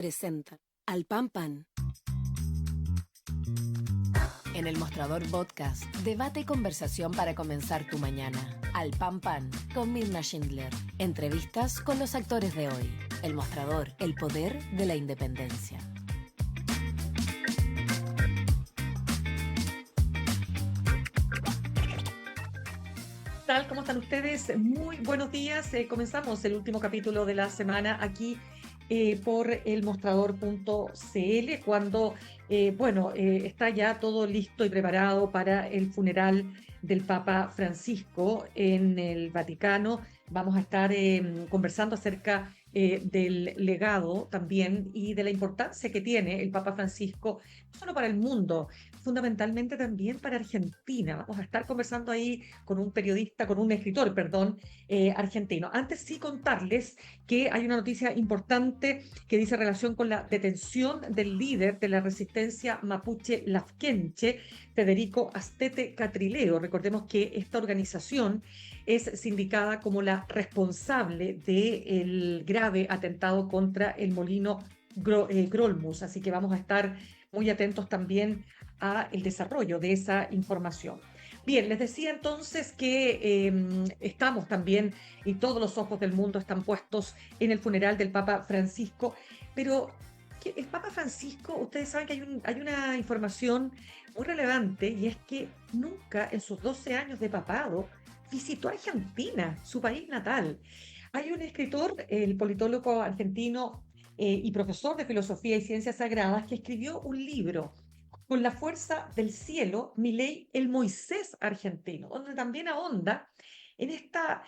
Presenta Al Pan Pan. En el Mostrador Podcast, debate y conversación para comenzar tu mañana. Al Pan Pan, con Mirna Schindler. Entrevistas con los actores de hoy. El Mostrador, el poder de la independencia. ¿Qué tal? ¿Cómo están ustedes? Muy buenos días. Comenzamos el último capítulo de la semana aquí por elmostrador.cl cuando, está ya todo listo y preparado para el funeral del Papa Francisco en el Vaticano. Vamos a estar conversando acerca del legado también y de la importancia que tiene el Papa Francisco, no solo para el mundo, fundamentalmente también para Argentina. Vamos a estar conversando ahí con un escritor, argentino. Antes sí contarles que hay una noticia importante que dice relación con la detención del líder de la resistencia mapuche Lafkenche, Federico Astete Catrileo. Recordemos que esta organización es sindicada como la responsable del grave atentado contra el molino Grolmus, así que vamos a estar muy atentos también a el desarrollo de esa información. Bien, les decía entonces que estamos también y todos los ojos del mundo están puestos en el funeral del Papa Francisco, pero que el Papa Francisco, ustedes saben que hay una información muy relevante y es que nunca en sus 12 años de papado visitó Argentina, su país natal. Hay un escritor, el politólogo argentino y profesor de filosofía y ciencias sagradas, que escribió un libro con la fuerza del cielo, Milei, el Moisés argentino, donde también ahonda en esta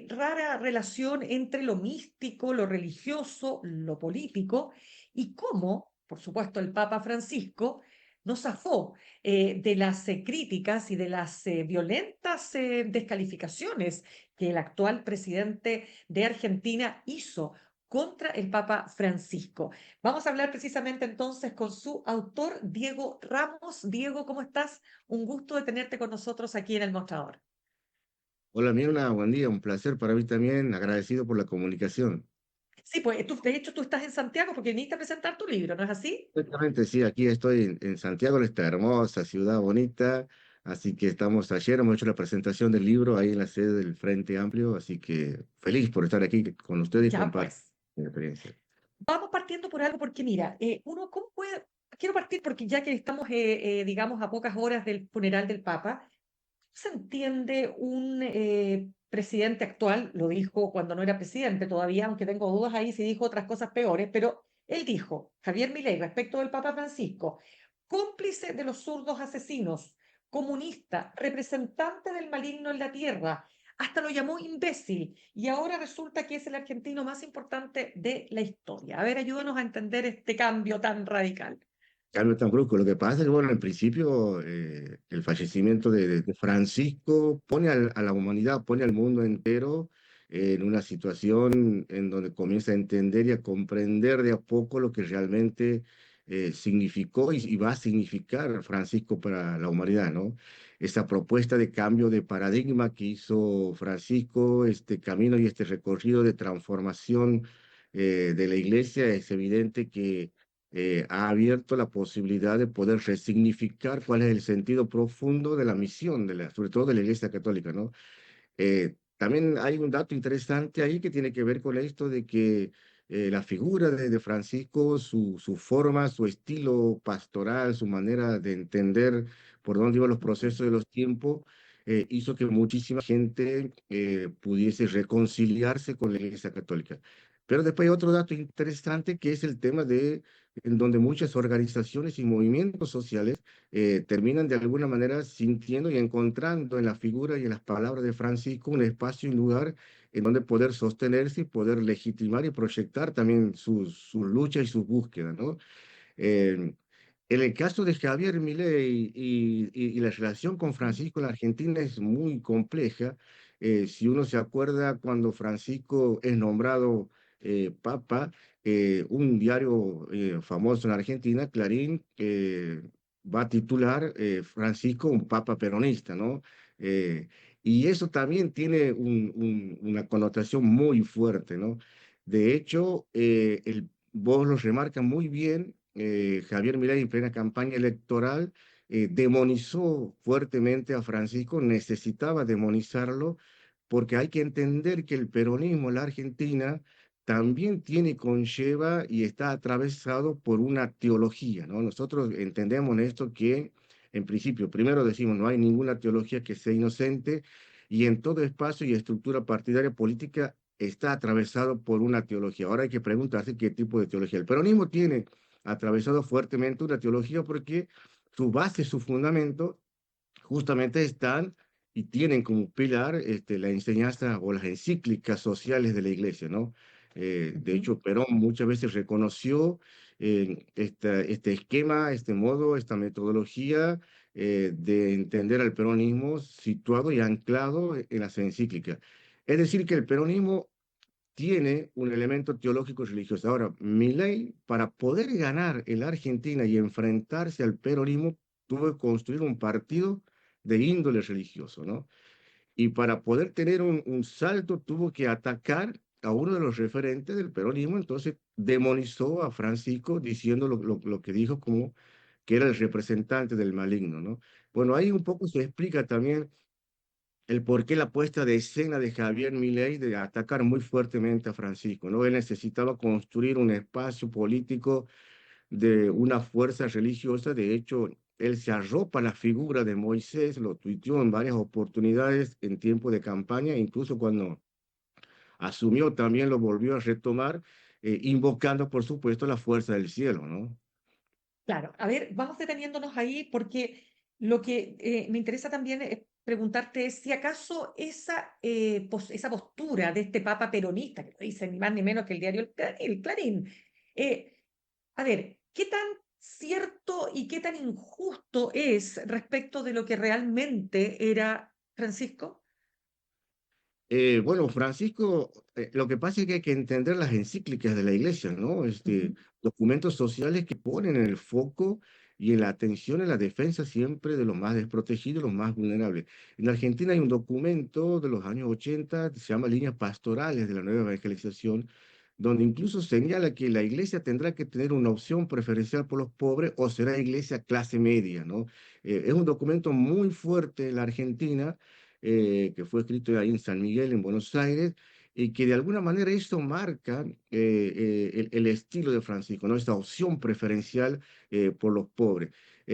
rara relación entre lo místico, lo religioso, lo político, y cómo, por supuesto, el Papa Francisco no zafó de las críticas y de las violentas descalificaciones que el actual presidente de Argentina hizo contra el Papa Francisco. Vamos a hablar precisamente entonces con su autor, Diego Ramos. Diego, ¿cómo estás? Un gusto de tenerte con nosotros aquí en El Mostrador. Hola Mirna, buen día, un placer para mí también, agradecido por la comunicación. Sí, pues de hecho tú estás en Santiago porque viniste a presentar tu libro, ¿no es así? Exactamente, sí, aquí estoy en Santiago, en esta hermosa ciudad bonita, así que ayer hemos hecho la presentación del libro ahí en la sede del Frente Amplio, así que feliz por estar aquí con ustedes y Ya, compartir pues. mi experiencia. Vamos partiendo por algo porque mira, ¿cómo puede? Quiero partir porque ya que estamos, digamos, a pocas horas del funeral del Papa, se entiende un presidente actual, lo dijo cuando no era presidente todavía, aunque tengo dudas ahí si dijo otras cosas peores, pero él dijo, Javier Milei, respecto del Papa Francisco, cómplice de los zurdos asesinos, comunista, representante del maligno en la tierra, hasta lo llamó imbécil y ahora resulta que es el argentino más importante de la historia. A ver, ayúdanos a entender este cambio tan radical. Cambio tan brusco. Lo que pasa es que, bueno, en principio, el fallecimiento de Francisco pone a la humanidad, pone al mundo entero en una situación en donde comienza a entender y a comprender de a poco lo que realmente significó y va a significar Francisco para la humanidad, ¿no? Esa propuesta de cambio de paradigma que hizo Francisco, este camino y este recorrido de transformación de la iglesia, es evidente que ha abierto la posibilidad de poder resignificar cuál es el sentido profundo de la misión, sobre todo de la Iglesia Católica, ¿no? También hay un dato interesante ahí que tiene que ver con esto de que la figura de Francisco, su forma, su estilo pastoral, su manera de entender por dónde iban los procesos de los tiempos, hizo que muchísima gente pudiese reconciliarse con la Iglesia Católica. Pero después hay otro dato interesante que es el tema de en donde muchas organizaciones y movimientos sociales terminan de alguna manera sintiendo y encontrando en la figura y en las palabras de Francisco un espacio y un lugar en donde poder sostenerse y poder legitimar y proyectar también sus luchas y sus búsquedas, ¿no? Eh, en el caso de Javier Milei y la relación con Francisco en la Argentina es muy compleja. Si uno se acuerda cuando Francisco es nombrado Papa, un diario famoso en Argentina, Clarín, va a titular Francisco un Papa peronista, ¿no? Eh, y eso también tiene una connotación muy fuerte, ¿no? De hecho, vos lo remarcas muy bien, Javier Milei en plena campaña electoral demonizó fuertemente a Francisco, necesitaba demonizarlo, porque hay que entender que el peronismo en la Argentina también tiene, conlleva y está atravesado por una teología, ¿no? Nosotros entendemos en esto que, en principio, primero decimos, no hay ninguna teología que sea inocente, y en todo espacio y estructura partidaria política está atravesado por una teología. Ahora hay que preguntarse qué tipo de teología. El peronismo tiene atravesado fuertemente una teología porque su base, su fundamento, justamente están y tienen como pilar la enseñanza o las encíclicas sociales de la iglesia, ¿no? De Ujú. hecho, Perón muchas veces reconoció este esquema, este modo, esta metodología de entender al peronismo situado y anclado en las encíclicas. Es decir, que el peronismo tiene un elemento teológico religioso. Ahora, Milei, para poder ganar en la Argentina y enfrentarse al peronismo, tuvo que construir un partido de índole religioso, ¿no? Y para poder tener un salto, tuvo que atacar a uno de los referentes del peronismo, entonces demonizó a Francisco diciendo lo que dijo como que era el representante del maligno, ¿no? Bueno, ahí un poco se explica también el por qué la puesta de escena de Javier Milei de atacar muy fuertemente a Francisco, ¿no? Él necesitaba construir un espacio político de una fuerza religiosa. De hecho, él se arropa la figura de Moisés, lo tuiteó en varias oportunidades en tiempo de campaña, incluso cuando asumió también lo volvió a retomar, invocando, por supuesto, la fuerza del cielo, ¿no? Claro, a ver, vamos deteniéndonos ahí porque lo que me interesa también preguntarte es si acaso esa postura de este papa peronista, que no dice ni más ni menos que el diario El Clarín, eh, a ver, ¿qué tan cierto y qué tan injusto es respecto de lo que realmente era Francisco? Bueno, Francisco, lo que pasa es que hay que entender las encíclicas de la iglesia, ¿no? Ujú. Documentos sociales que ponen en el foco y en la atención en la defensa siempre de los más desprotegidos, los más vulnerables. En Argentina hay un documento de los años 80 que se llama Líneas Pastorales de la Nueva Evangelización, donde incluso señala que la iglesia tendrá que tener una opción preferencial por los pobres o será iglesia clase media, ¿no? Es un documento muy fuerte en la Argentina, que fue escrito ahí en San Miguel, en Buenos Aires, y que de alguna manera esto marca el estilo de Francisco, ¿no? Esta opción preferencial por los pobres.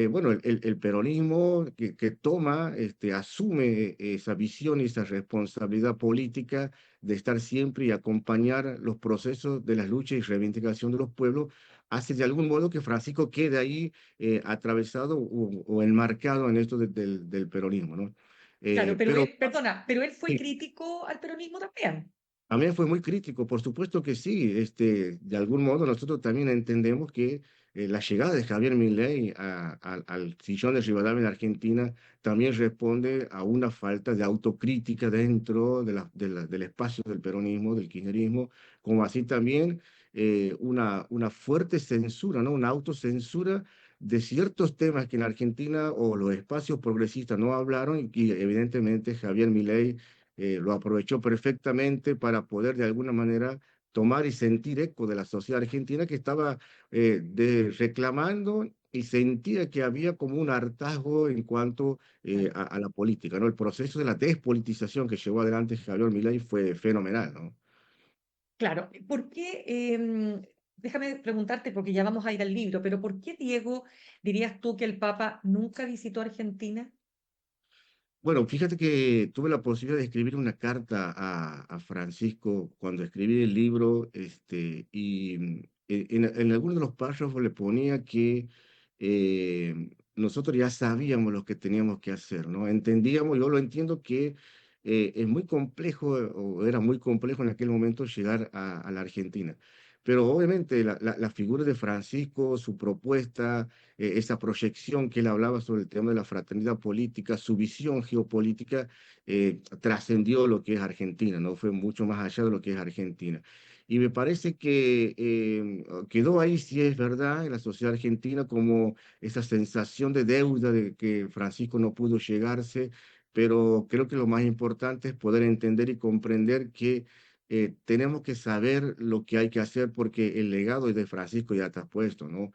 Bueno, el peronismo que toma, asume esa visión y esa responsabilidad política de estar siempre y acompañar los procesos de las luchas y reivindicación de los pueblos, hace de algún modo que Francisco quede ahí atravesado o enmarcado en esto del peronismo, ¿no? Claro, pero Pero él, perdona, pero él fue sí, crítico al peronismo también. también fue muy crítico, por supuesto que sí. De algún modo nosotros también entendemos que la llegada de Javier Milei al sillón de Rivadavia en Argentina también responde a una falta de autocrítica dentro del espacio del peronismo, del kirchnerismo, como así también una fuerte censura, ¿no? Una autocensura de ciertos temas que en Argentina o los espacios progresistas no hablaron, y evidentemente Javier Milei lo aprovechó perfectamente para poder de alguna manera tomar y sentir eco de la sociedad argentina que estaba reclamando y sentía que había como un hartazgo en cuanto a la política, ¿no? El proceso de la despolitización que llevó adelante Javier Milei fue fenomenal, ¿no? Claro, ¿por qué? Déjame preguntarte, porque ya vamos a ir al libro, pero ¿por qué, Diego, dirías tú que el Papa nunca visitó Argentina? Bueno, fíjate que tuve la posibilidad de escribir una carta a Francisco cuando escribí el libro, y en algunos de los párrafos le ponía que nosotros ya sabíamos lo que teníamos que hacer, ¿no? Entendíamos, yo lo entiendo que es muy complejo, o era muy complejo en aquel momento llegar a la Argentina. Pero obviamente la figura de Francisco, su propuesta, esa proyección que él hablaba sobre el tema de la fraternidad política, su visión geopolítica, trascendió lo que es Argentina, ¿no? Fue mucho más allá de lo que es Argentina. Y me parece que quedó ahí, si es verdad, en la sociedad argentina como esa sensación de deuda de que Francisco no pudo llegarse, pero creo que lo más importante es poder entender y comprender que tenemos que saber lo que hay que hacer porque el legado de Francisco ya está puesto, ¿no?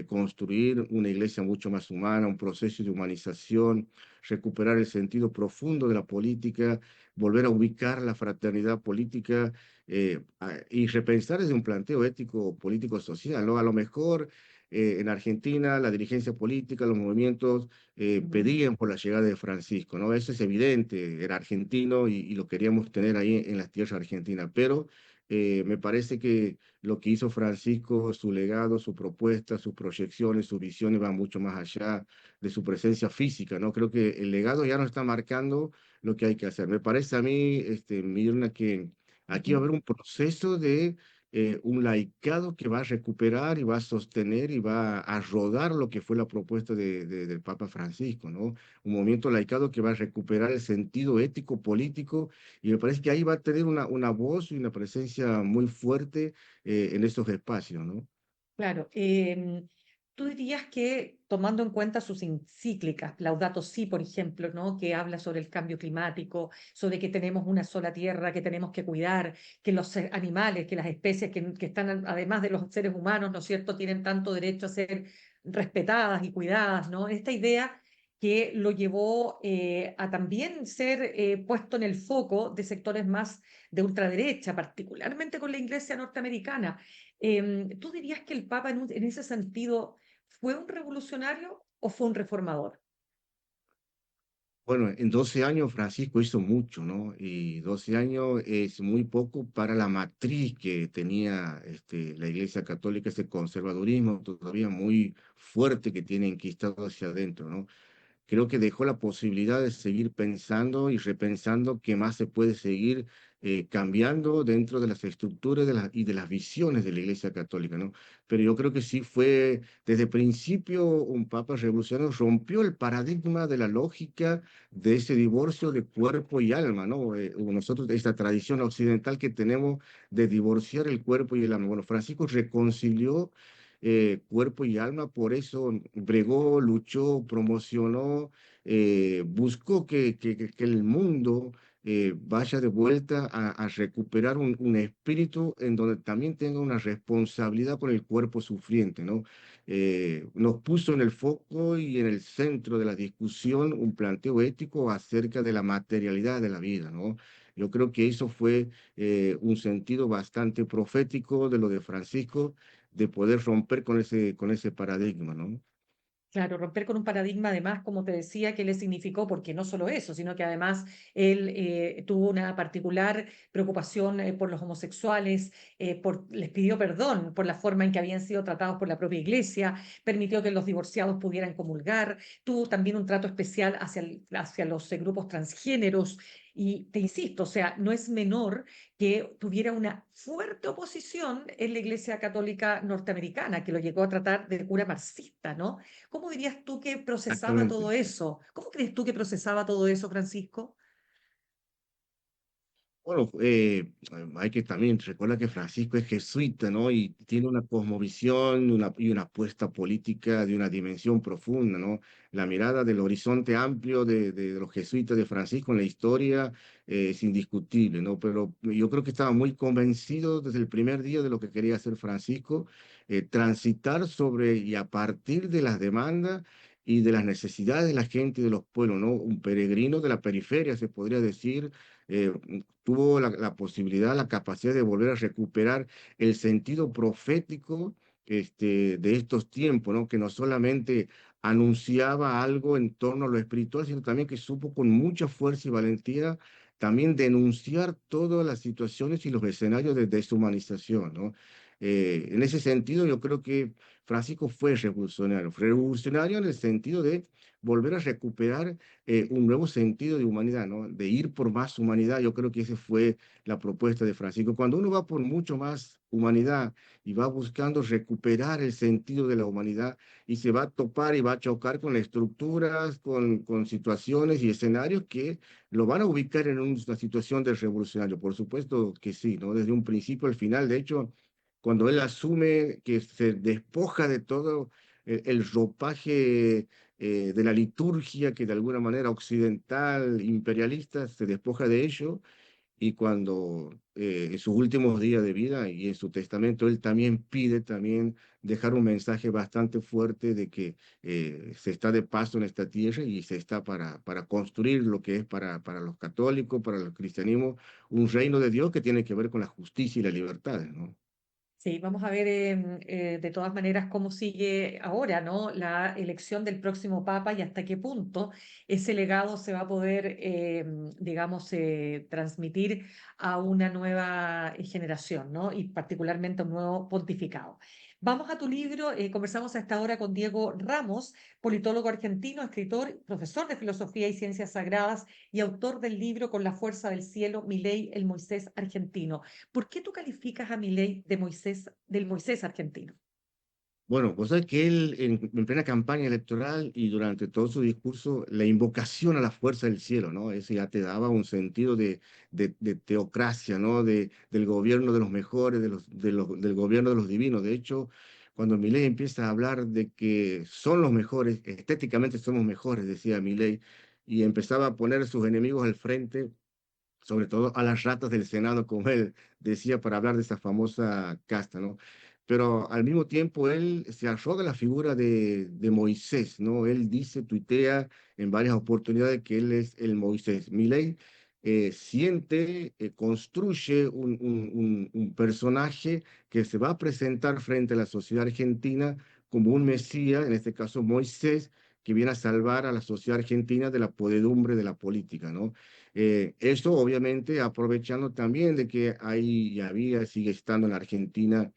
Construir una iglesia mucho más humana, un proceso de humanización, recuperar el sentido profundo de la política, volver a ubicar la fraternidad política y repensar desde un planteo ético, político, social, ¿no? A lo mejor en Argentina la dirigencia política, los movimientos Mm. pedían por la llegada de Francisco, ¿no? Eso es evidente, era argentino y lo queríamos tener ahí en las tierras argentinas, pero me parece que lo que hizo Francisco, su legado, su propuesta, sus proyecciones, sus visiones van mucho más allá de su presencia física, ¿no? Creo que el legado ya nos está marcando lo que hay que hacer. Me parece a mí, Mirna, que aquí va a Ujú. haber un proceso de un laicado que va a recuperar y va a sostener y va a rodar lo que fue la propuesta del Papa Francisco, ¿no? Un movimiento laicado que va a recuperar el sentido ético, político, y me parece que ahí va a tener una voz y una presencia muy fuerte en estos espacios, ¿no? Claro, tú dirías que tomando en cuenta sus encíclicas, Laudato Si, por ejemplo, ¿no? Que habla sobre el cambio climático, sobre que tenemos una sola tierra, que tenemos que cuidar, que los animales, que las especies que están además de los seres humanos, ¿no es cierto?, tienen tanto derecho a ser respetadas y cuidadas, ¿no? Esta idea que lo llevó a también ser puesto en el foco de sectores más de ultraderecha, particularmente con la Iglesia norteamericana. ¿Tú dirías que el Papa en ese sentido fue un revolucionario o fue un reformador? Bueno, en 12 años Francisco hizo mucho, ¿no? Y 12 años es muy poco para la matriz que tenía la Iglesia Católica, ese conservadurismo todavía muy fuerte que tiene enquistado hacia adentro, ¿no? Creo que dejó la posibilidad de seguir pensando y repensando qué más se puede seguir cambiando dentro de las estructuras y de las visiones de la Iglesia Católica, ¿no? Pero yo creo que sí fue desde el principio un papa revolucionario, rompió el paradigma de la lógica de ese divorcio de cuerpo y alma, ¿no? Nosotros, esta tradición occidental que tenemos de divorciar el cuerpo y el alma. Bueno, Francisco reconcilió cuerpo y alma, por eso bregó, luchó, promocionó, buscó que el mundo vaya de vuelta a recuperar un espíritu en donde también tenga una responsabilidad por el cuerpo sufriente, ¿no? Nos puso en el foco y en el centro de la discusión un planteo ético acerca de la materialidad de la vida, ¿no? Yo creo que eso fue un sentido bastante profético de lo de Francisco, de poder romper con ese paradigma, ¿no? Claro, romper con un paradigma además, como te decía, que le significó, porque no solo eso, sino que además él tuvo una particular preocupación por los homosexuales, les pidió perdón por la forma en que habían sido tratados por la propia iglesia, permitió que los divorciados pudieran comulgar, tuvo también un trato especial hacia los grupos transgéneros. Y te insisto, o sea, no es menor que tuviera una fuerte oposición en la Iglesia Católica norteamericana, que lo llegó a tratar de cura marxista, ¿no? ¿Cómo dirías tú que procesaba Exactamente. todo eso? ¿Cómo crees tú que procesaba todo eso, Francisco? Bueno, hay que también recordar que Francisco es jesuita, ¿no? Y tiene una cosmovisión y una apuesta política de una dimensión profunda, ¿no? La mirada del horizonte amplio de los jesuitas de Francisco en la historia es indiscutible, ¿no? Pero yo creo que estaba muy convencido desde el primer día de lo que quería hacer Francisco, transitar sobre y a partir de las demandas y de las necesidades de la gente y de los pueblos, ¿no? Un peregrino de la periferia, se podría decir, eh, tuvo la posibilidad, la capacidad de volver a recuperar el sentido profético de estos tiempos, ¿no? Que no solamente anunciaba algo en torno a lo espiritual, sino también que supo con mucha fuerza y valentía también denunciar todas las situaciones y los escenarios de deshumanización, ¿no? En ese sentido, yo creo que Francisco fue revolucionario en el sentido de volver a recuperar un nuevo sentido de humanidad, ¿no? De ir por más humanidad. Yo creo que esa fue la propuesta de Francisco. Cuando uno va por mucho más humanidad y va buscando recuperar el sentido de la humanidad y se va a topar y va a chocar con estructuras, con situaciones y escenarios que lo van a ubicar en una situación de revolucionario. Por supuesto que sí, ¿no? Desde un principio al final. De hecho, cuando él asume que se despoja de todo el ropaje de la liturgia que de alguna manera occidental, imperialista, se despoja de ello y cuando en sus últimos días de vida y en su testamento, él también pide también dejar un mensaje bastante fuerte de que se está de paso en esta tierra y se está para construir lo que es para los católicos, para el cristianismo, un reino de Dios que tiene que ver con la justicia y la libertad, ¿no? Sí, vamos a ver de todas maneras cómo sigue ahora, ¿no? La elección del próximo Papa y hasta qué punto ese legado se va a poder, digamos, transmitir a una nueva generación, ¿no? Y particularmente a un nuevo pontificado. Vamos a tu libro, conversamos a esta hora con Diego Ramos, politólogo argentino, escritor, profesor de filosofía y ciencias sagradas y autor del libro Con la fuerza del cielo, Milei, el Moisés argentino. ¿Por qué tú calificas a Milei de Moisés, del Moisés argentino? Bueno, pues es que él en plena campaña electoral y durante todo su discurso, la invocación a la fuerza del cielo, ¿no? Eso ya te daba un sentido de teocracia, ¿no? Del gobierno de los mejores, del gobierno de los divinos. De hecho, cuando Milei empieza a hablar de que son los mejores, estéticamente somos mejores, decía Milei, y empezaba a poner a sus enemigos al frente, sobre todo a las ratas del Senado, como él decía, para hablar de esa famosa casta, ¿no? Pero al mismo tiempo él se arroga la figura de Moisés, ¿no? Él dice, tuitea en varias oportunidades que él es el Moisés. Milei siente, construye un personaje que se va a presentar frente a la sociedad argentina como un mesías, en este caso Moisés, que viene a salvar a la sociedad argentina de la podredumbre de la política, ¿no? Esto obviamente aprovechando también de que hay y había, sigue estando en la Argentina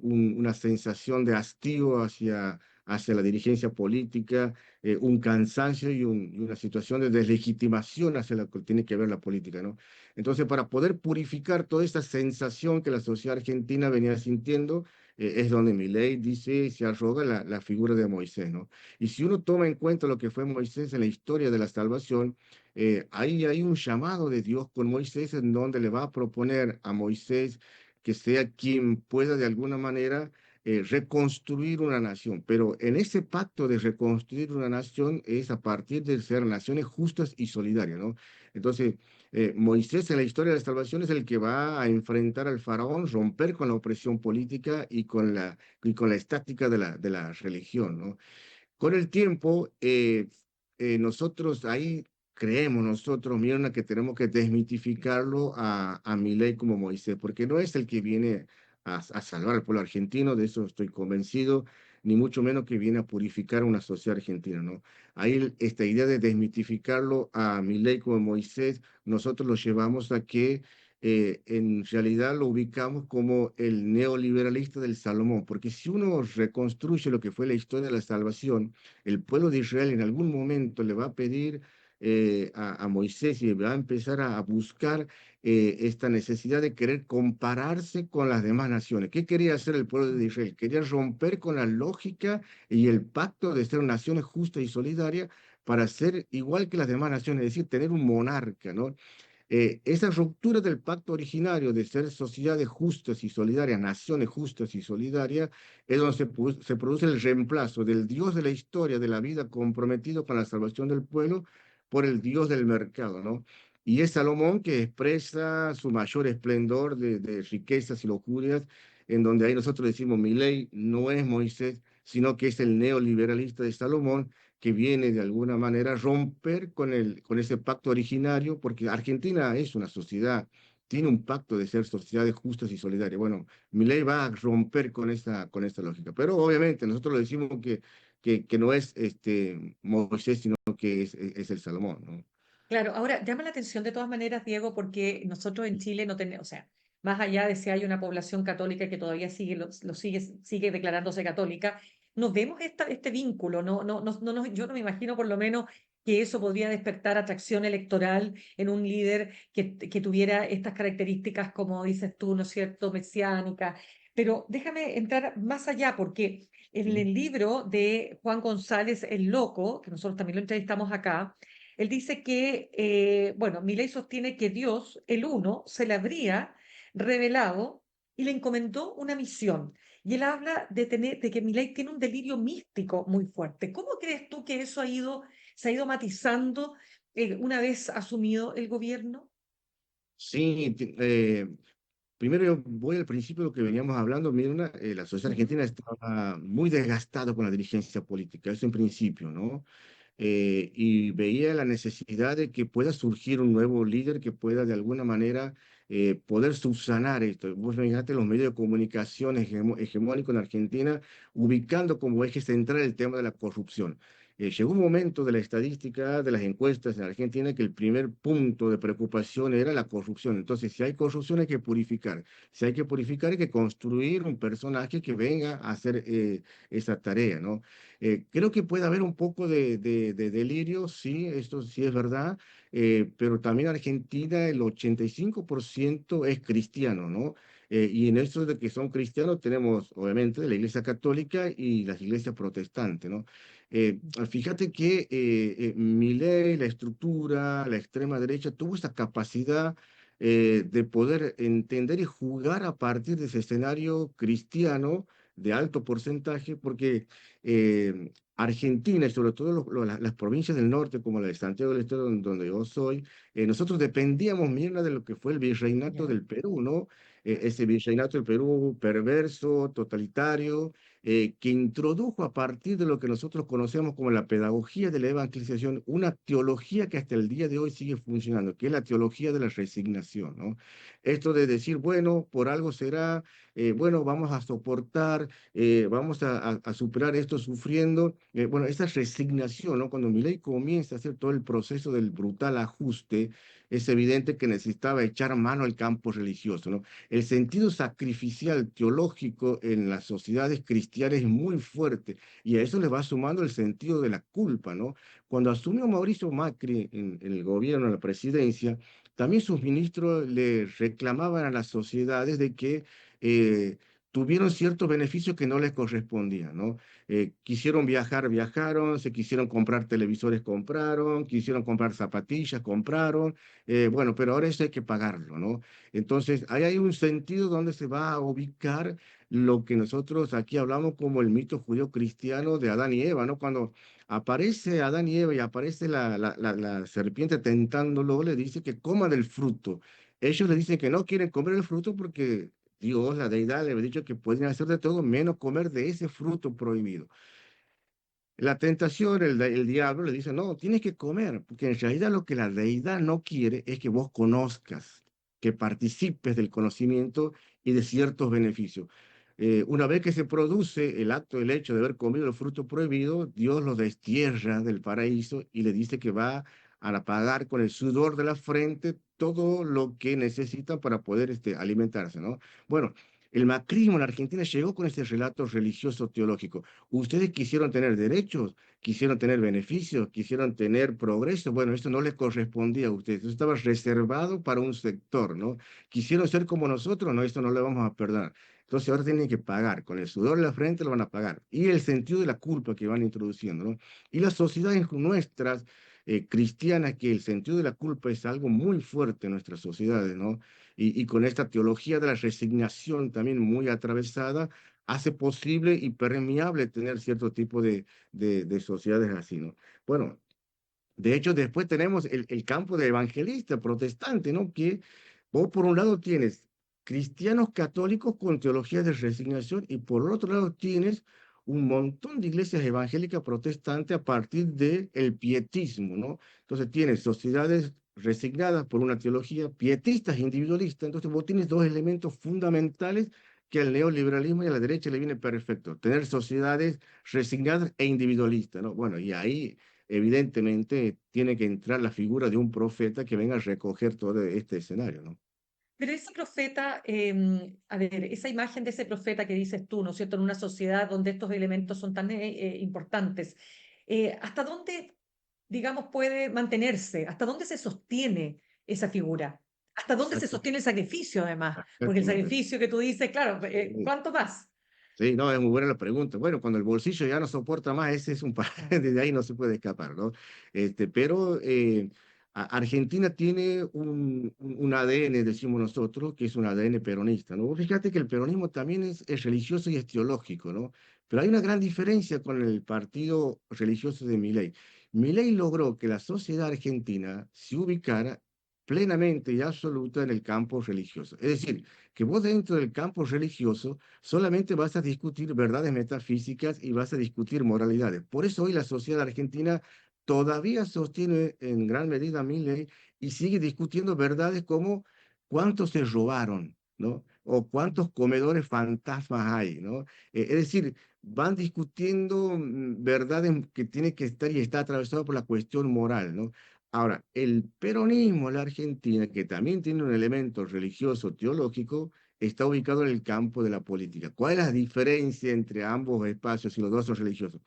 una sensación de hastío hacia la dirigencia política, un cansancio y una situación de deslegitimación hacia lo que tiene que ver la política, ¿no? Entonces, para poder purificar toda esta sensación que la sociedad argentina venía sintiendo, es donde Milei dice, se arroga la figura de Moisés, ¿no? Y si uno toma en cuenta lo que fue Moisés en la historia de la salvación, ahí hay un llamado de Dios con Moisés en donde le va a proponer a Moisés que sea quien pueda de alguna manera reconstruir una nación. Pero en ese pacto de reconstruir una nación es a partir de ser naciones justas y solidarias, ¿no? Entonces, Moisés en la historia de la salvación es el que va a enfrentar al faraón, romper con la opresión política y con la estática de la religión, ¿no? Con el tiempo, nosotros ahí creemos nosotros, Mirna, que tenemos que desmitificarlo a Milei como Moisés, porque no es el que viene a salvar al pueblo argentino, de eso estoy convencido, ni mucho menos que viene a purificar una sociedad argentina, ¿no? Ahí esta idea de desmitificarlo a Milei como Moisés, nosotros lo llevamos a que en realidad lo ubicamos como el neoliberalista del Salomón, porque si uno reconstruye lo que fue la historia de la salvación, el pueblo de Israel en algún momento le va a pedir a Moisés y va a empezar a buscar esta necesidad de querer compararse con las demás naciones. ¿Qué quería hacer el pueblo de Israel? Quería romper con la lógica y el pacto de ser naciones justas y solidarias para ser igual que las demás naciones, es decir, tener un monarca, ¿no? Esa ruptura del pacto originario de ser sociedades justas y solidarias, naciones justas y solidarias, es donde se produce el reemplazo del Dios de la historia, de la vida comprometido con la salvación del pueblo, por el Dios del mercado, ¿no? Y es Salomón que expresa su mayor esplendor de riquezas y lujurias, en donde ahí nosotros decimos, mi ley no es Moisés, sino que es el neoliberalista de Salomón, que viene de alguna manera a romper con ese pacto originario, porque Argentina es una sociedad, tiene un pacto de ser sociedades justas y solidarias. Bueno, Milei va a romper con esta lógica, pero obviamente nosotros lo decimos que no es Moisés, sino que es el Salomón, ¿no? Claro, ahora llama la atención de todas maneras, Diego, porque nosotros en Chile no tenemos, o sea, más allá de si hay una población católica que todavía sigue, sigue declarándose católica, nos vemos este vínculo, yo no me imagino por lo menos que eso podría despertar atracción electoral en un líder que tuviera estas características, como dices tú, ¿no es cierto?, mesiánica. Pero déjame entrar más allá, porque en Sí. el libro de Juan González, El Loco, que nosotros también lo entrevistamos acá, él dice que, bueno, Milei sostiene que Dios, el uno, se le habría revelado y le encomendó una misión. Y él habla de que Milei tiene un delirio místico muy fuerte. ¿Cómo crees tú que eso se ha ido matizando una vez asumido el gobierno? Sí, primero yo voy al principio de lo que veníamos hablando, Mirna, la sociedad Ujú. argentina estaba muy desgastada con la dirigencia política, eso en principio, ¿no? Y veía la necesidad de que pueda surgir un nuevo líder que pueda de alguna manera poder subsanar esto. Vos fíjate los medios de comunicación hegemónicos en Argentina ubicando como eje central el tema de la corrupción. Llegó un momento de la estadística, de las encuestas en Argentina, que el primer punto de preocupación era la corrupción. Entonces, si hay corrupción hay que purificar. Si hay que purificar hay que construir un personaje que venga a hacer esa tarea, ¿no? Creo que puede haber un poco de delirio, sí, esto sí es verdad, pero también Argentina el 85% es cristiano, ¿no? Y en eso de que son cristianos tenemos, obviamente, la Iglesia Católica y las iglesias protestantes, ¿no? Fíjate que Milei, la estructura, la extrema derecha, tuvo esa capacidad de poder entender y jugar a partir de ese escenario cristiano de alto porcentaje, porque Argentina y sobre todo las provincias del norte, como la de Santiago del Estero, donde yo soy, nosotros dependíamos, mira, de lo que fue el virreinato Ya. del Perú, ¿no? Ese virreinato del Perú perverso, totalitario, que introdujo a partir de lo que nosotros conocemos como la pedagogía de la evangelización, una teología que hasta el día de hoy sigue funcionando, que es la teología de la resignación, ¿no? Esto de decir, bueno, por algo será, bueno, vamos a soportar, vamos a superar esto sufriendo. Bueno, esa resignación, ¿no? Cuando Milei comienza a hacer todo el proceso del brutal ajuste, es evidente que necesitaba echar mano al campo religioso, ¿no? El sentido sacrificial teológico en las sociedades cristianas es muy fuerte y a eso le va sumando el sentido de la culpa, ¿no? Cuando asumió Mauricio Macri en el gobierno, en la presidencia, también sus ministros le reclamaban a las sociedades de que tuvieron ciertos beneficios que no les correspondían, ¿no? Quisieron viajar, viajaron, se quisieron comprar televisores, compraron, quisieron comprar zapatillas, compraron, bueno, pero ahora eso hay que pagarlo, ¿no? Entonces, ahí hay un sentido donde se va a ubicar lo que nosotros aquí hablamos como el mito judío-cristiano de Adán y Eva, ¿no? Cuando aparece Adán y Eva y aparece la serpiente tentándolo, le dice que coma del fruto. Ellos le dicen que no quieren comer el fruto porque Dios, la deidad, le había dicho que pueden hacer de todo menos comer de ese fruto prohibido. La tentación, el diablo le dice, no, tienes que comer, porque en realidad lo que la deidad no quiere es que vos conozcas, que participes del conocimiento y de ciertos beneficios. Una vez que se produce el acto, el hecho de haber comido el fruto prohibido, Dios lo destierra del paraíso y le dice que va a pagar con el sudor de la frente todo lo que necesita para poder alimentarse, ¿no? Bueno, el macrismo en Argentina llegó con este relato religioso teológico. Ustedes quisieron tener derechos, quisieron tener beneficios, quisieron tener progreso. Bueno, esto no les correspondía a ustedes, eso estaba reservado para un sector, ¿no? Quisieron ser como nosotros, no, esto no lo vamos a perdonar. Entonces ahora tienen que pagar, con el sudor de la frente lo van a pagar. Y el sentido de la culpa que van introduciendo, ¿no? Y las sociedades nuestras, cristianas, que el sentido de la culpa es algo muy fuerte en nuestras sociedades, ¿no? Y con esta teología de la resignación también muy atravesada, hace posible y permeable tener cierto tipo de sociedades así, ¿no? Bueno, de hecho, después tenemos el campo de evangelista protestante, ¿no? Que vos por un lado tienes cristianos católicos con teología de resignación y por el otro lado tienes un montón de iglesias evangélicas protestantes a partir del pietismo, ¿no? Entonces tienes sociedades resignadas por una teología pietistas individualistas. Entonces vos tienes dos elementos fundamentales que al neoliberalismo y a la derecha le viene perfecto, tener sociedades resignadas e individualistas, ¿no? Bueno, y ahí evidentemente tiene que entrar la figura de un profeta que venga a recoger todo este escenario, ¿no? Pero ese profeta, a ver, esa imagen de ese profeta que dices tú, ¿no es cierto?, en una sociedad donde estos elementos son tan importantes, ¿hasta dónde, digamos, puede mantenerse? ¿Hasta dónde se sostiene esa figura? ¿Hasta dónde se Exacto, sostiene el sacrificio, además? Porque el exactamente. sacrificio que tú dices, claro, Sí, ¿cuánto más? sí, no, es muy buena la pregunta. Bueno, cuando el bolsillo ya no soporta más, ese es un Claro. desde ahí no se puede escapar, ¿no? Pero Argentina tiene un ADN, decimos nosotros, que es un ADN peronista, ¿no? Fíjate que el peronismo también es religioso y es teológico, ¿no? Pero hay una gran diferencia con el partido religioso de Milei. Milei logró que la sociedad argentina se ubicara plenamente y absoluta en el campo religioso. Es decir, que vos dentro del campo religioso solamente vas a discutir verdades metafísicas y vas a discutir moralidades. Por eso hoy la sociedad argentina todavía sostiene en gran medida a Milei y sigue discutiendo verdades como cuántos se robaron, ¿no? O cuántos comedores fantasmas hay, ¿no? Es decir, van discutiendo verdades que tienen que estar y está atravesado por la cuestión moral, ¿no? Ahora, el peronismo en la Argentina, que también tiene un elemento religioso teológico, está ubicado en el campo de la política. ¿Cuál es la diferencia entre ambos espacios y los dos son religiosos?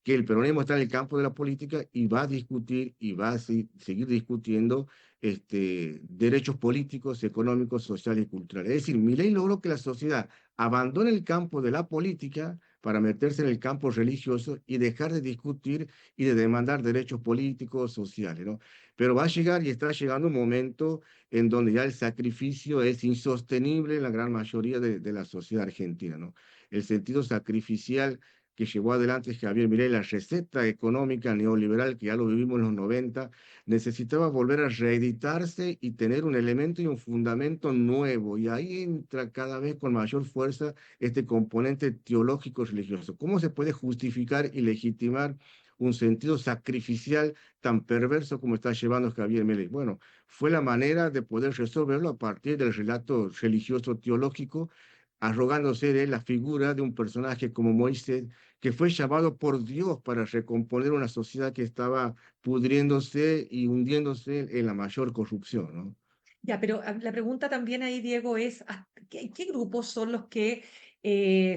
Que el peronismo está en el campo de la política y va a discutir y va a seguir discutiendo derechos políticos, económicos, sociales y culturales. Es decir, Milei logró que la sociedad abandone el campo de la política para meterse en el campo religioso y dejar de discutir y de demandar derechos políticos, sociales, ¿no? Pero va a llegar y está llegando un momento en donde ya el sacrificio es insostenible en la gran mayoría de la sociedad argentina, ¿no? El sentido sacrificial que llevó adelante Javier Milei, la receta económica neoliberal, que ya lo vivimos en los 90, necesitaba volver a reeditarse y tener un elemento y un fundamento nuevo. Y ahí entra cada vez con mayor fuerza este componente teológico religioso. ¿Cómo se puede justificar y legitimar un sentido sacrificial tan perverso como está llevando Javier Milei? Bueno, fue la manera de poder resolverlo a partir del relato religioso teológico, arrogándose de la figura de un personaje como Moisés, que fue llamado por Dios para recomponer una sociedad que estaba pudriéndose y hundiéndose en la mayor corrupción, ¿no? Ya, pero la pregunta también ahí, Diego, es ¿qué grupos son los que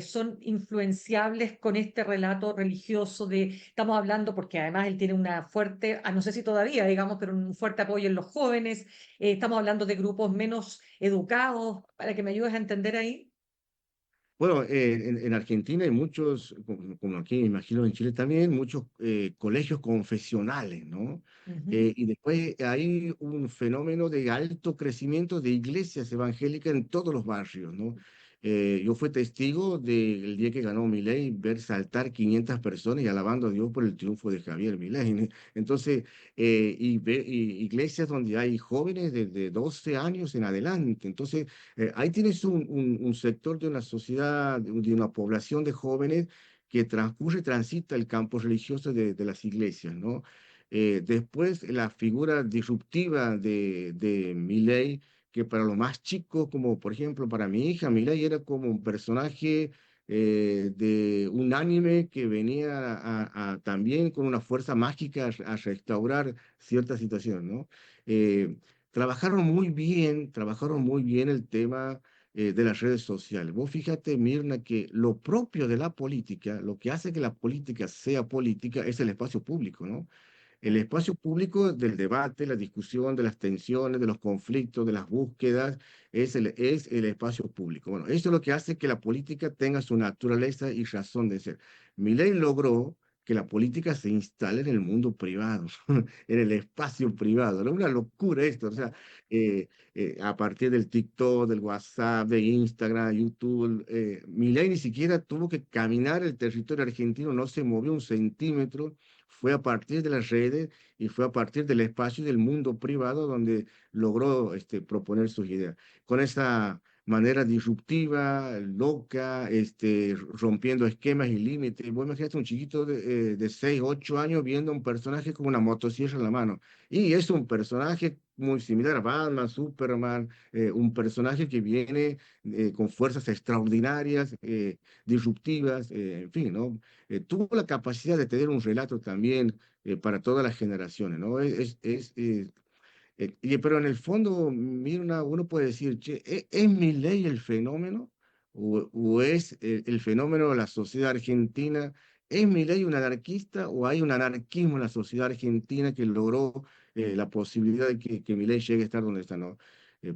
son influenciables con este relato religioso estamos hablando, porque además él tiene una fuerte, no sé si todavía, digamos, pero un fuerte apoyo en los jóvenes, estamos hablando de grupos menos educados, para que me ayudes a entender ahí? Bueno, en Argentina hay muchos, como aquí me imagino en Chile también, muchos colegios confesionales, ¿no? Ujú. Y después hay un fenómeno de alto crecimiento de iglesias evangélicas en todos los barrios, ¿no? Yo fui testigo del día que ganó Milei, ver saltar 500 personas y alabando a Dios por el triunfo de Javier Milei, ¿no? Entonces, y iglesias donde hay jóvenes desde 12 años en adelante. Entonces, ahí tienes un sector de una sociedad, de una población de jóvenes que transcurre, transita el campo religioso de las iglesias, ¿no? Después, la figura disruptiva de Milei, que para los más chicos, como por ejemplo para mi hija, Milei era como un personaje de un anime que venía también con una fuerza mágica a restaurar cierta situación, ¿no? Eh, trabajaron muy bien el tema de las redes sociales. Vos fíjate, Mirna, que lo propio de la política, lo que hace que la política sea política es el espacio público, ¿no? El espacio público del debate, la discusión, de las tensiones, de los conflictos, de las búsquedas, es el espacio público. Bueno, eso es lo que hace que la política tenga su naturaleza y razón de ser. Milei logró que la política se instale en el mundo privado, en el espacio privado. Era una locura esto. O sea, a partir del TikTok, del WhatsApp, de Instagram, YouTube, Milei ni siquiera tuvo que caminar el territorio argentino, no se movió un centímetro, fue a partir de las redes y fue a partir del espacio y del mundo privado donde logró proponer sus ideas. Con esa manera disruptiva, loca, rompiendo esquemas y límites. Vos imagínate un chiquito de 6, 8 años viendo un personaje con una motosierra en la mano. Y es un personaje muy similar a Batman, Superman, un personaje que viene con fuerzas extraordinarias, disruptivas, en fin, ¿no? Tuvo la capacidad de tener un relato también para todas las generaciones, ¿no? Pero en el fondo, mira, uno puede decir, che, ¿es mi ley el fenómeno? ¿O es el fenómeno de la sociedad argentina? ¿Es mi ley un anarquista o hay un anarquismo en la sociedad argentina que logró la posibilidad de que Milei llegue a estar donde está, ¿no?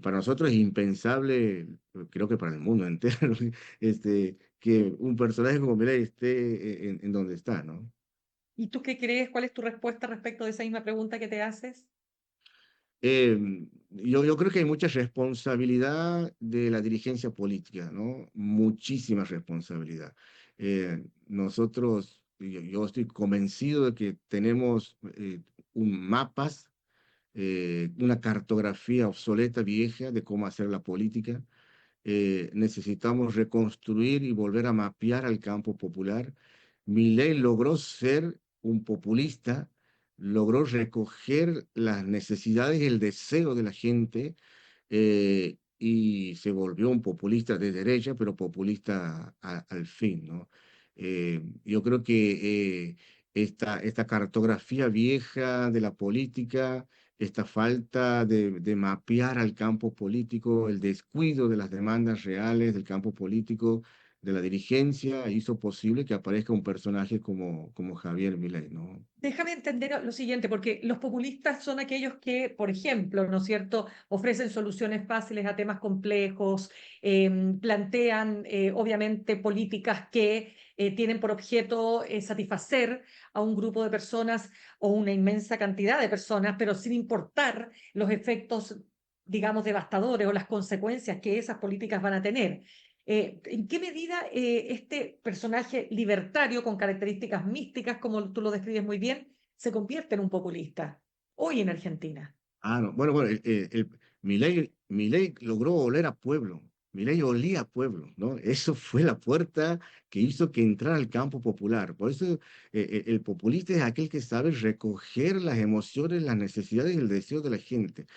Para nosotros es impensable, creo que para el mundo entero, que un personaje como Milei esté en donde está, ¿no? ¿Y tú qué crees? ¿Cuál es tu respuesta respecto de esa misma pregunta que te haces? Yo creo que hay mucha responsabilidad de la dirigencia política, ¿no? Muchísima responsabilidad. Nosotros, yo estoy convencido de que tenemos un mapas una cartografía obsoleta, vieja, de cómo hacer la política. Necesitamos reconstruir y volver a mapear al campo popular. Milei logró ser un populista, logró recoger las necesidades y el deseo de la gente, y se volvió un populista de derecha, pero populista al fin, ¿no? Yo creo que esta cartografía vieja de la política, esta falta de mapear al campo político, el descuido de las demandas reales del campo político, de la dirigencia, hizo posible que aparezca un personaje como Javier Milei, ¿no? Déjame entender lo siguiente, porque los populistas son aquellos que, por ejemplo, ¿no es cierto?, ofrecen soluciones fáciles a temas complejos, plantean, obviamente, políticas que tienen por objeto satisfacer a un grupo de personas o una inmensa cantidad de personas, pero sin importar los efectos, digamos, devastadores o las consecuencias que esas políticas van a tener. ¿En qué medida este personaje libertario con características místicas, como tú lo describes muy bien, se convierte en un populista hoy en Argentina? Ah, no. Bueno, Milei logró oler a pueblo. Milei olía a pueblo, ¿no? Eso fue la puerta que hizo que entrara al campo popular. Por eso el populista es aquel que sabe recoger las emociones, las necesidades y el deseo de la gente.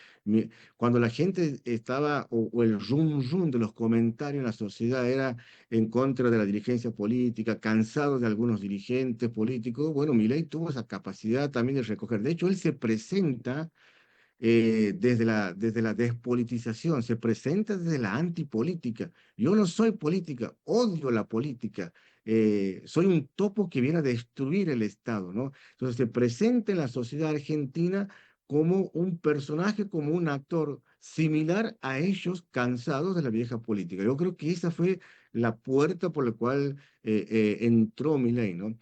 Cuando la gente estaba, o el rum rum de los comentarios en la sociedad era en contra de la dirigencia política, cansado de algunos dirigentes políticos, bueno, Milei tuvo esa capacidad también de recoger. De hecho, él se presenta desde la despolitización, se presenta desde la antipolítica. Yo no soy política, odio la política, soy un topo que viene a destruir el Estado, ¿no? Entonces se presenta en la sociedad argentina como un personaje, como un actor similar a ellos cansados de la vieja política. Yo creo que esa fue la puerta por la cual entró Milei, ¿no?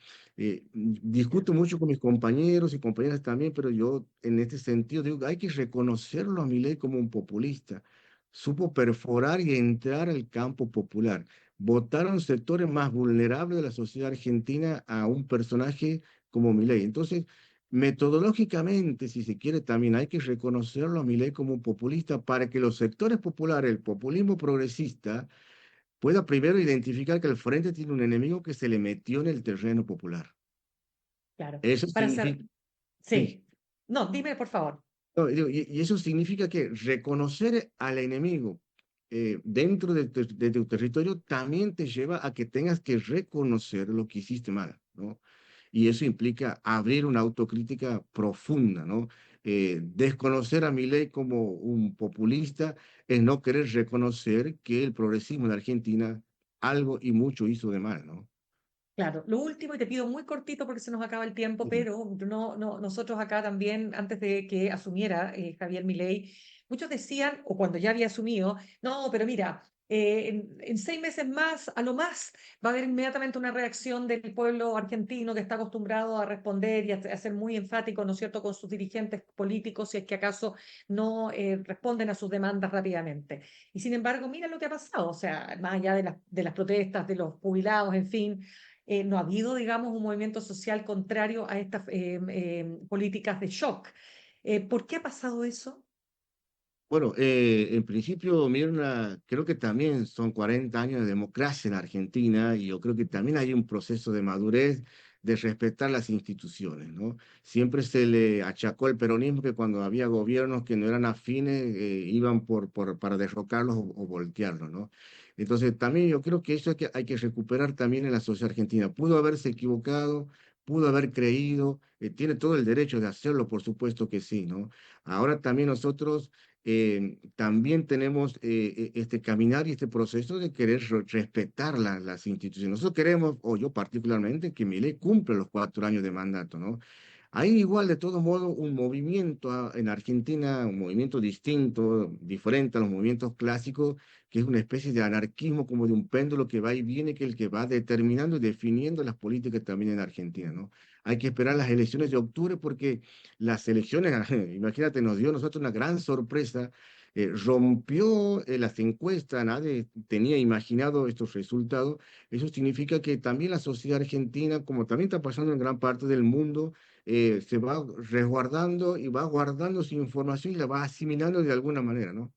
Discuto mucho con mis compañeros y compañeras también, pero yo en este sentido digo, hay que reconocerlo a Milei como un populista. Supo perforar y entrar al campo popular. Votaron sectores más vulnerables de la sociedad argentina a un personaje como Milei. Entonces, metodológicamente, si se quiere, también hay que reconocerlo a Milei como un populista para que los sectores populares, el populismo progresista, pueda primero identificar que el frente tiene un enemigo que se le metió en el terreno popular. Claro, Eso para ser, significa, sí, sí. No, dime por favor. no, y eso significa que reconocer al enemigo dentro de tu territorio también te lleva a que tengas que reconocer lo que hiciste mal, ¿no? Y eso implica abrir una autocrítica profunda, ¿no? Desconocer a Milei como un populista es no querer reconocer que el progresismo en Argentina algo y mucho hizo de mal, ¿no? Claro, lo último, y te pido muy cortito porque se nos acaba el tiempo, Ujú. pero nosotros acá también, antes de que asumiera Javier Milei, muchos decían, o cuando ya había asumido, no, pero mira, en 6 meses más, a lo más, va a haber inmediatamente una reacción del pueblo argentino que está acostumbrado a responder y a ser muy enfático, ¿no es cierto?, con sus dirigentes políticos, si es que acaso no responden a sus demandas rápidamente. Y sin embargo, mira lo que ha pasado, o sea, más allá de las protestas de los jubilados, en fin, no ha habido, digamos, un movimiento social contrario a estas políticas de shock. ¿Por qué ha pasado eso? Bueno, en principio, Mirna, creo que también son 40 años de democracia en Argentina y yo creo que también hay un proceso de madurez de respetar las instituciones, ¿no? Siempre se le achacó al peronismo que cuando había gobiernos que no eran afines, iban para derrocarlos o voltearlos, ¿no? Entonces, también yo creo que eso hay que recuperar también en la sociedad argentina. Pudo haberse equivocado, pudo haber creído, tiene todo el derecho de hacerlo, por supuesto que sí, ¿no? Ahora también nosotros también tenemos este caminar y este proceso de querer respetar las instituciones. Nosotros queremos, o yo particularmente, que Milei cumpla los 4 años de mandato, ¿no? Hay igual, de todo modo, un movimiento en Argentina, un movimiento distinto, diferente a los movimientos clásicos, que es una especie de anarquismo, como de un péndulo que va y viene, que es el que va determinando y definiendo las políticas también en Argentina, ¿no? Hay que esperar las elecciones de octubre porque las elecciones, imagínate, nos dio a nosotros una gran sorpresa, rompió las encuestas, nadie tenía imaginado estos resultados. Eso significa que también la sociedad argentina, como también está pasando en gran parte del mundo, se va resguardando y va guardando su información y la va asimilando de alguna manera, ¿no?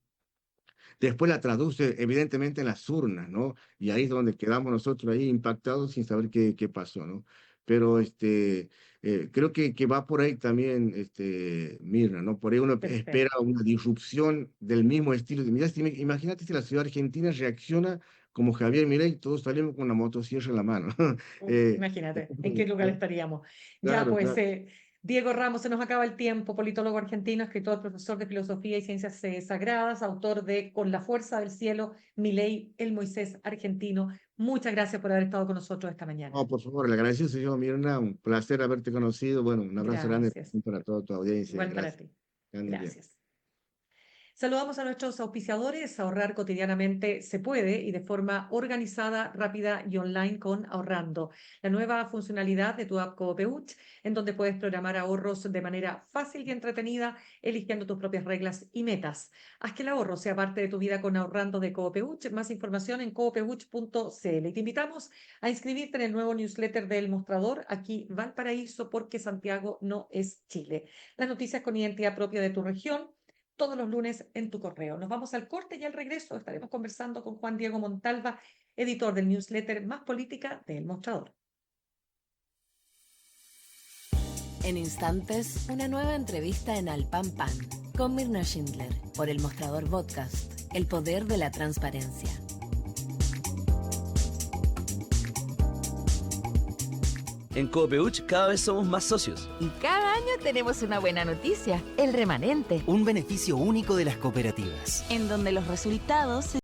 Después la traduce evidentemente en las urnas, ¿no? Y ahí es donde quedamos nosotros ahí impactados sin saber qué pasó, ¿no? Pero creo que va por ahí también, Mirna, ¿no? Por ahí uno espera Perfecto. una disrupción del mismo estilo. Mira, imagínate si la ciudad argentina reacciona como Javier Milei, todos salimos con la motosierra en la mano. Imagínate, ¿en qué lugar estaríamos? Ya, Claro, pues, claro. Diego Ramos, se nos acaba el tiempo, politólogo argentino, escritor, profesor de filosofía y ciencias sagradas, autor de Con la fuerza del cielo, Milei, el Moisés argentino. Muchas gracias por haber estado con nosotros esta mañana. No, por favor, le agradezco, señor Mirna, un placer haberte conocido. Bueno, un abrazo grande Gracias. para toda tu audiencia y Igual para gracias. ti. Que andes bien. Gracias. Saludamos a nuestros auspiciadores. Ahorrar cotidianamente se puede y de forma organizada, rápida y online con Ahorrando, la nueva funcionalidad de tu app Coopeuch, en donde puedes programar ahorros de manera fácil y entretenida, eligiendo tus propias reglas y metas. Haz que el ahorro sea parte de tu vida con Ahorrando de Coopeuch. Más información en coopeuch.cl. Y te invitamos a inscribirte en el nuevo newsletter del Mostrador, aquí Valparaíso, porque Santiago no es Chile. Las noticias con identidad propia de tu región todos los lunes en tu correo. Nos vamos al corte y al regreso estaremos conversando con Juan Diego Montalva, editor del newsletter Más Política de El Mostrador. En instantes, una nueva entrevista en Al Pan Pan con Mirna Schindler por El Mostrador Podcast, el poder de la transparencia. En Coopeuch cada vez somos más socios. Y cada año tenemos una buena noticia, el remanente, Un beneficio único de las cooperativas. en donde los resultados se